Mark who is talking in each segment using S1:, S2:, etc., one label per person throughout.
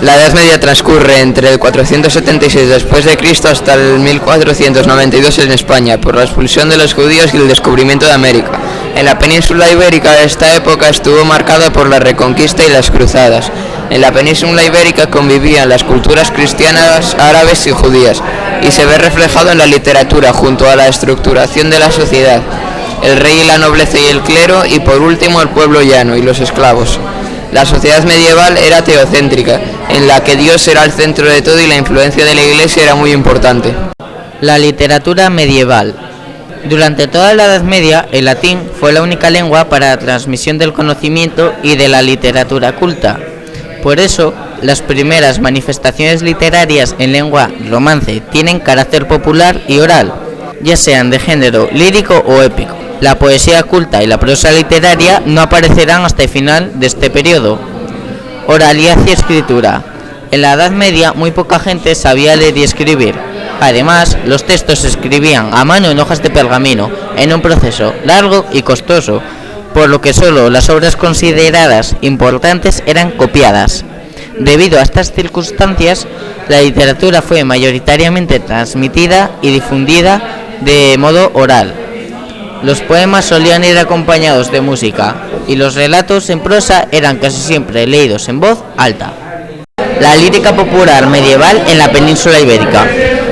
S1: La Edad Media transcurre entre el 476 después de Cristo hasta el 1492 en España, por la expulsión de los judíos y el descubrimiento de América. En la península ibérica esta época estuvo marcada por la Reconquista y las Cruzadas. En la península ibérica convivían las culturas cristianas, árabes y judías, y se ve reflejado en la literatura junto a la estructuración de la sociedad, el rey y la nobleza y el clero, y por último el pueblo llano y los esclavos. La sociedad medieval era teocéntrica, en la que Dios era el centro de todo y la influencia de la Iglesia era muy importante.
S2: La literatura medieval. Durante toda la Edad Media, el latín fue la única lengua para la transmisión del conocimiento y de la literatura culta. Por eso, las primeras manifestaciones literarias en lengua romance tienen carácter popular y oral, ya sean de género lírico o épico. La poesía culta y la prosa literaria no aparecerán hasta el final de este periodo. Oralidad y escritura. En la Edad Media muy poca gente sabía leer y escribir. Además, los textos se escribían a mano en hojas de pergamino, en un proceso largo y costoso, por lo que solo las obras consideradas importantes eran copiadas. Debido a estas circunstancias, la literatura fue mayoritariamente transmitida y difundida de modo oral. Los poemas solían ir acompañados de música y los relatos en prosa eran casi siempre leídos en voz alta. La lírica popular medieval en la península ibérica.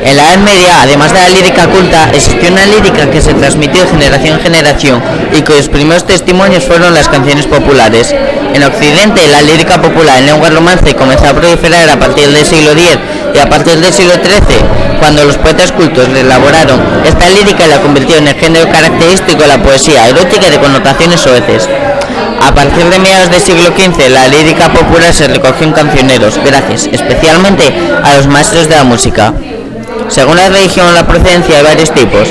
S2: En la Edad Media, además de la lírica culta, existió una lírica que se transmitió de generación en generación y cuyos primeros testimonios fueron las canciones populares. En Occidente, la lírica popular en lengua romance comenzó a proliferar a partir del siglo X y a partir del siglo XIII, cuando los poetas cultos elaboraron esta lírica y la convirtieron en el género característico de la poesía erótica y de connotaciones soeces. A partir de mediados del siglo XV, la lírica popular se recogió en cancioneros, gracias especialmente a los maestros de la música. Según la religión, la procedencia hay varios tipos.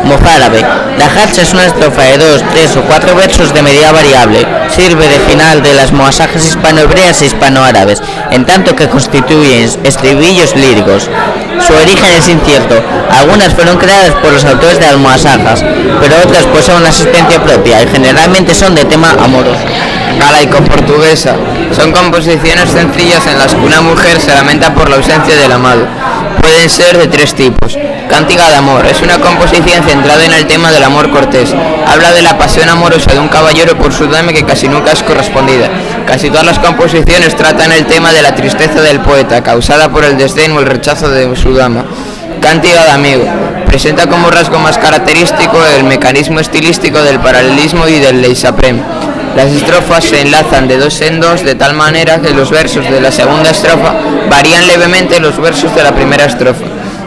S2: Mozárabe. La jarcha es una estrofa de 2, 3 o 4 versos de medida variable. Sirve de final de las moasajas hispano-hebreas e hispano-árabes, en tanto que constituyen estribillos líricos. Su origen es incierto. Algunas fueron creadas por los autores de las moasajas, pero otras poseen una existencia propia y generalmente son de tema amoroso.
S1: Galaico-portuguesa. Son composiciones sencillas en las que una mujer se lamenta por la ausencia del amado. Pueden ser de 3 tipos. Cántica de amor. Es una composición centrada en el tema del amor cortés. Habla de la pasión amorosa de un caballero por su dama que casi nunca es correspondida. Casi todas las composiciones tratan el tema de la tristeza del poeta, causada por el desdén o el rechazo de su dama. Cántica de amigo. Presenta como rasgo más característico el mecanismo estilístico del paralelismo y del leitmotiv. Las estrofas se enlazan de 2 en 2 de tal manera que los versos de la segunda estrofa varían levemente los versos de la primera estrofa.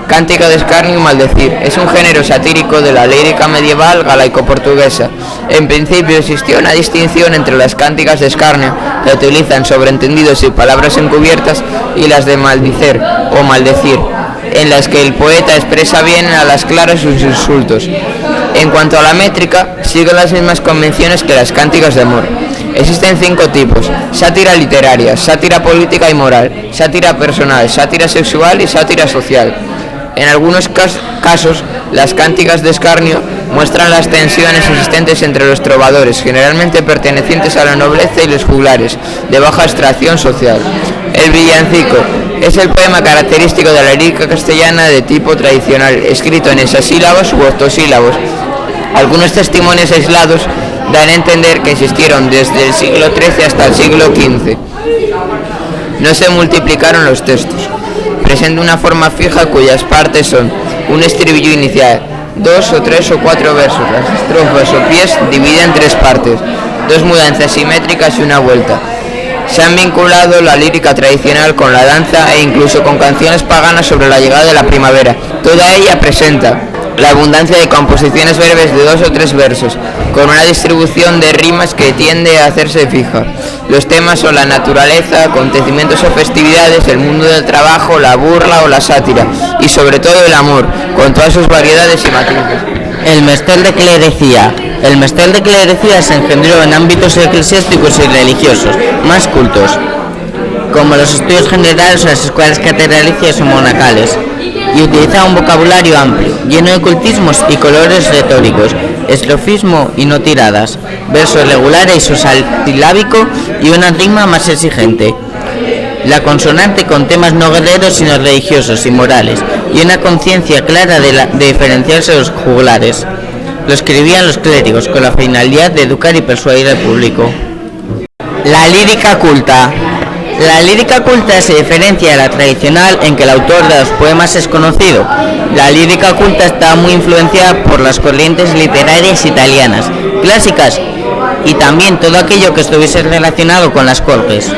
S1: Cántica de escarnio y maldecir. Es un género satírico de la lírica medieval galaico-portuguesa. En principio existió una distinción entre las cánticas de escarnio, que utilizan sobreentendidos y palabras encubiertas, y las de maldicer o maldecir, en las que el poeta expresa bien a las claras sus insultos. En cuanto a la métrica, siguen las mismas convenciones que las cánticas de amor. Existen 5 tipos: sátira literaria, sátira política y moral, sátira personal, sátira sexual y sátira social. En algunos casos, las cánticas de escarnio muestran las tensiones existentes entre los trovadores, generalmente pertenecientes a la nobleza, y los juglares, de baja extracción social. El villancico es el poema característico de la lírica castellana de tipo tradicional, escrito en hexasílabos u octosílabos. Algunos testimonios aislados dan a entender que existieron desde el siglo XIII hasta el siglo XV. No se multiplicaron los textos. Presenta una forma fija cuyas partes son un estribillo inicial, 2 o 3 o 4 versos. Las estrofas o pies dividen en 3 partes, 2 mudanzas simétricas y una vuelta. Se han vinculado la lírica tradicional con la danza e incluso con canciones paganas sobre la llegada de la primavera. Toda ella presenta la abundancia de composiciones breves de 2 o 3 versos, con una distribución de rimas que tiende a hacerse fija. Los temas son la naturaleza, acontecimientos o festividades, el mundo del trabajo, la burla o la sátira, y sobre todo el amor, con todas sus variedades y matices.
S2: El mestel de clerecía. El mestel de clerecía se engendró en ámbitos eclesiásticos y religiosos, más cultos, como los estudios generales o las escuelas catedralicias o monacales, y utilizaba un vocabulario amplio, lleno de cultismos y colores retóricos, estrofismo y no tiradas, verso regular e isosilábico y una rima más exigente. la consonante con temas no guerreros sino religiosos y morales, y una conciencia clara de diferenciarse de los juglares. Lo escribían los clérigos con la finalidad de educar y persuadir al público. La lírica culta. La lírica culta se diferencia de la tradicional en que el autor de los poemas es conocido. La lírica culta está muy influenciada por las corrientes literarias italianas, clásicas, y también todo aquello que estuviese relacionado con las cortes.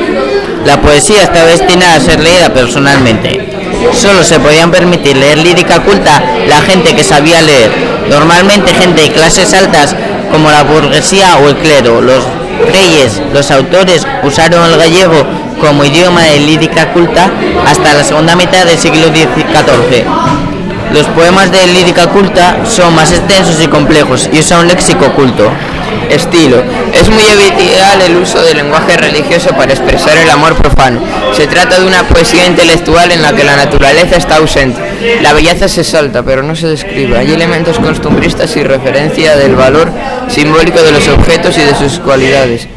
S2: La poesía estaba destinada a ser leída personalmente. Solo se podían permitir leer lírica culta la gente que sabía leer, normalmente gente de clases altas como la burguesía o el clero. Los reyes, los autores usaron el gallego como idioma de lírica culta hasta la segunda mitad del siglo XIV. Los poemas de lírica culta son más extensos y complejos y usan un léxico culto.
S1: Estilo. Es muy habitual el uso del lenguaje religioso para expresar el amor profano. Se trata de una poesía intelectual en la que la naturaleza está ausente. La belleza se exalta, pero no se describe. Hay elementos costumbristas y referencia del valor simbólico de los objetos y de sus cualidades.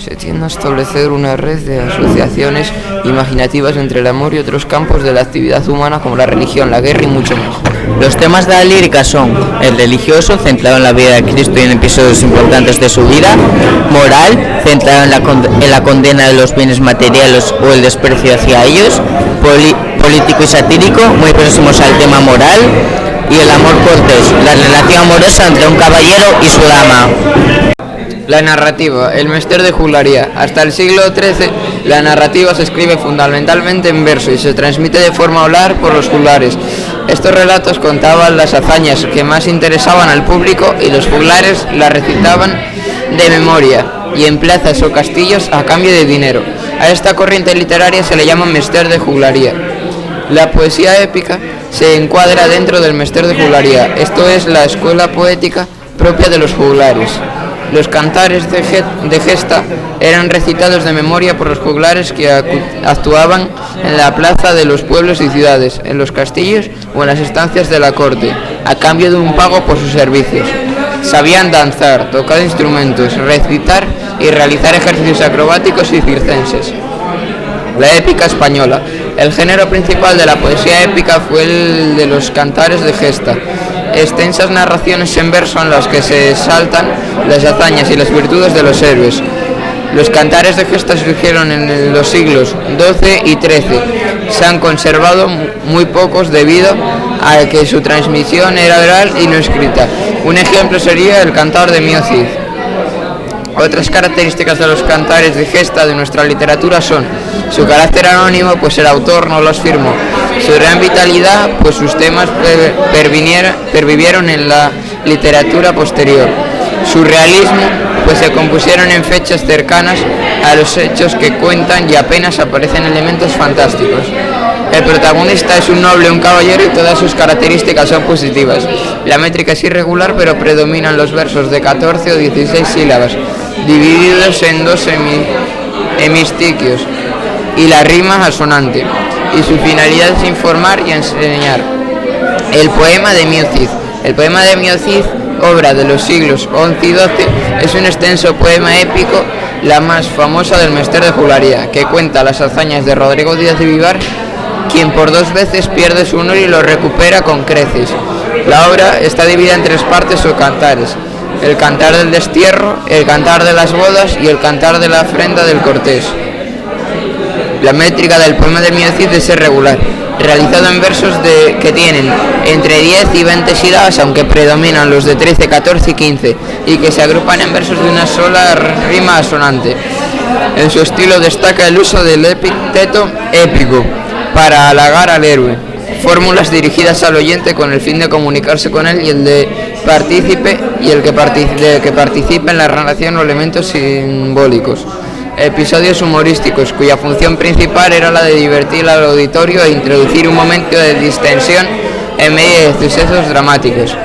S1: Se tiende a establecer una red de asociaciones imaginativas entre el amor y otros campos de la actividad humana como la religión, la guerra y mucho más.
S2: Los temas de la lírica son el religioso, centrado en la vida de Cristo y en episodios importantes de su vida; moral, centrado en la condena de los bienes materiales o el desprecio hacia ellos; político y satírico, muy próximos al tema moral; y el amor cortés, la relación amorosa entre un caballero y su dama.
S1: La narrativa, el mester de juglaría. Hasta el siglo XIII, la narrativa se escribe fundamentalmente en verso y se transmite de forma oral por los juglares. Estos relatos contaban las hazañas que más interesaban al público y los juglares las recitaban de memoria y en plazas o castillos a cambio de dinero. A esta corriente literaria se le llama mester de juglaría. La poesía épica se encuadra dentro del mester de juglaría, esto es la escuela poética propia de los juglares. Los cantares de gesta eran recitados de memoria por los juglares que actuaban en la plaza de los pueblos y ciudades, en los castillos o en las estancias de la corte, a cambio de un pago por sus servicios. Sabían danzar, tocar instrumentos, recitar y realizar ejercicios acrobáticos y circenses. La épica española. El género principal de la poesía épica fue el de los cantares de gesta, extensas narraciones en verso en las que se exaltan las hazañas y las virtudes de los héroes. Los cantares de gesta surgieron en los siglos XII y XIII. Se han conservado muy pocos debido a que su transmisión era oral y no escrita. Un ejemplo sería el cantar de Mio Cid. Otras características de los cantares de gesta de nuestra literatura son su carácter anónimo, pues el autor no los firmó; su gran vitalidad, pues sus temas pervivieron en la literatura posterior; su realismo, pues se compusieron en fechas cercanas a los hechos que cuentan y apenas aparecen elementos fantásticos. El protagonista es un noble, un caballero, y todas sus características son positivas. La métrica es irregular, pero predominan los versos de 14 o 16 sílabas, divididos en dos hemistiquios, y la rima asonante, y su finalidad es informar y enseñar. El poema de Mio Cid. El poema de Mio Cid, obra de los siglos XI y XII, es un extenso poema épico, la más famosa del mester de juglaría, que cuenta las hazañas de Rodrigo Díaz de Vivar, quien por 2 veces pierde su honor y lo recupera con creces. La obra está dividida en 3 partes o cantares: el cantar del destierro, el cantar de las bodas y el cantar de la afrenta del cortés. La métrica del poema de Mio Cid es irregular, realizado en versos que tienen entre 10 y 20 sílabas, aunque predominan los de 13, 14 y 15, y que se agrupan en versos de una sola rima asonante. En su estilo destaca el uso del epíteto épico para halagar al héroe, fórmulas dirigidas al oyente con el fin de comunicarse con él y el que participe en la narración o elementos simbólicos. Episodios humorísticos, cuya función principal era la de divertir al auditorio e introducir un momento de distensión en medio de sucesos dramáticos.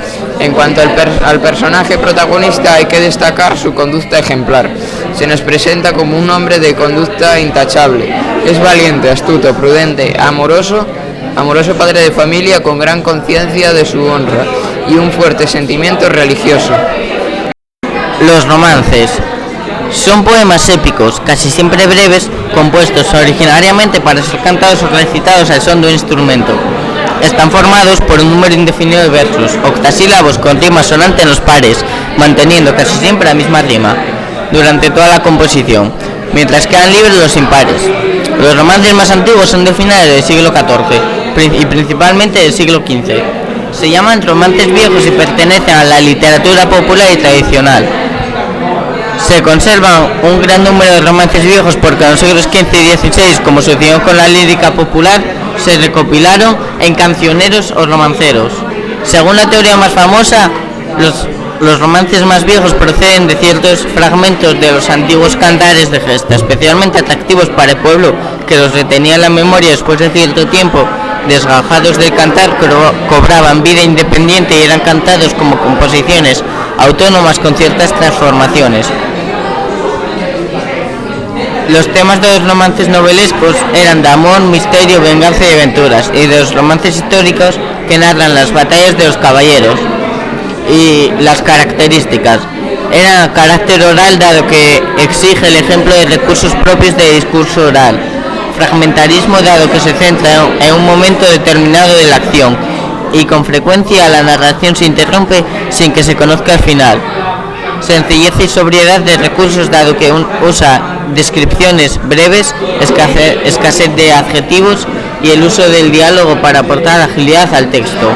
S1: En cuanto al personaje protagonista, hay que destacar su conducta ejemplar. Se nos presenta como un hombre de conducta intachable. Es valiente, astuto, prudente, amoroso padre de familia con gran conciencia de su honra y un fuerte sentimiento religioso.
S2: Los romances. Son poemas épicos, casi siempre breves, compuestos originariamente para ser cantados o recitados al son de un instrumento. Están formados por un número indefinido de versos, octasílabos con rima sonante en los pares, manteniendo casi siempre la misma rima durante toda la composición, mientras quedan libres los impares. Los romances más antiguos son de finales del siglo XIV y principalmente del siglo XV. Se llaman romances viejos y pertenecen a la literatura popular y tradicional. Se conservan un gran número de romances viejos porque en los siglos XV y XVI, como sucedió con la lírica popular, se recopilaron en cancioneros o romanceros. Según la teoría más famosa, los romances más viejos proceden de ciertos fragmentos de los antiguos cantares de gesta, especialmente atractivos para el pueblo, que los retenía en la memoria después de cierto tiempo. Desgajados del cantar, cobraban vida independiente y eran cantados como composiciones autónomas con ciertas transformaciones. Los temas de los romances novelescos eran de amor, misterio, venganza y aventuras, y de los romances históricos que narran las batallas de los caballeros. Y las características eran carácter oral, dado que exige el ejemplo de recursos propios de discurso oral. Fragmentarismo, dado que se centra en un momento determinado de la acción, y con frecuencia la narración se interrumpe sin que se conozca el final. Sencillez y sobriedad de recursos, dado que usa descripciones breves, escasez de adjetivos y el uso del diálogo para aportar agilidad al texto.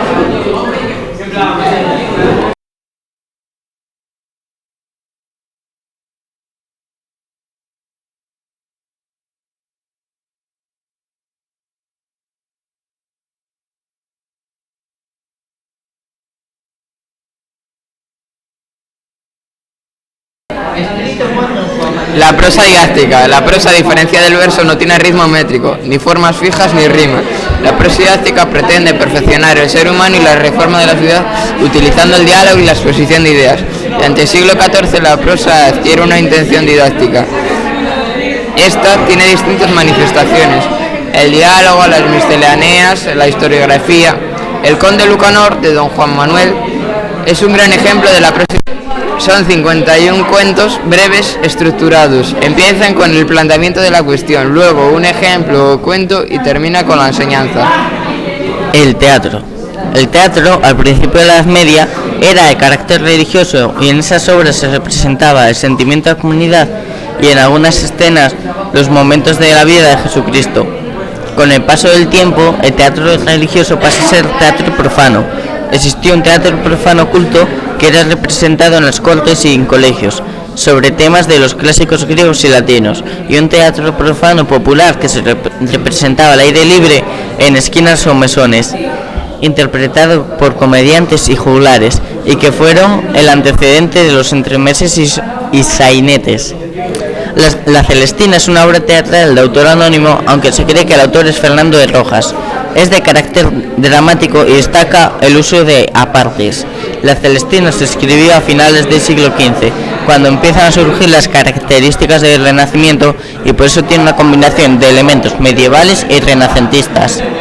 S1: La prosa didáctica. La prosa, a diferencia del verso, no tiene ritmo métrico, ni formas fijas ni rimas. La prosa didáctica pretende perfeccionar el ser humano y la reforma de la ciudad utilizando el diálogo y la exposición de ideas. Durante el siglo XIV la prosa adquiere una intención didáctica. Esta tiene distintas manifestaciones: el diálogo, las misceláneas, la historiografía. El Conde Lucanor, de don Juan Manuel, es un gran ejemplo de la prosa. Son 51 cuentos breves estructurados. Empiezan con el planteamiento de la cuestión, luego un ejemplo o cuento y termina con la enseñanza.
S2: El teatro. El teatro, al principio de la Edad Media, era de carácter religioso y en esas obras se representaba el sentimiento de comunidad y en algunas escenas los momentos de la vida de Jesucristo. Con el paso del tiempo, el teatro religioso pasa a ser teatro profano. Existió un teatro profano culto que era representado en las cortes y en colegios, sobre temas de los clásicos griegos y latinos, y un teatro profano popular que se representaba al aire libre en esquinas o mesones, interpretado por comediantes y juglares, y que fueron el antecedente de los entremeses y sainetes. La Celestina es una obra teatral de autor anónimo, aunque se cree que el autor es Fernando de Rojas. Es de carácter dramático y destaca el uso de apartes. La Celestina se escribió a finales del siglo XV, cuando empiezan a surgir las características del Renacimiento, y por eso tiene una combinación de elementos medievales y renacentistas.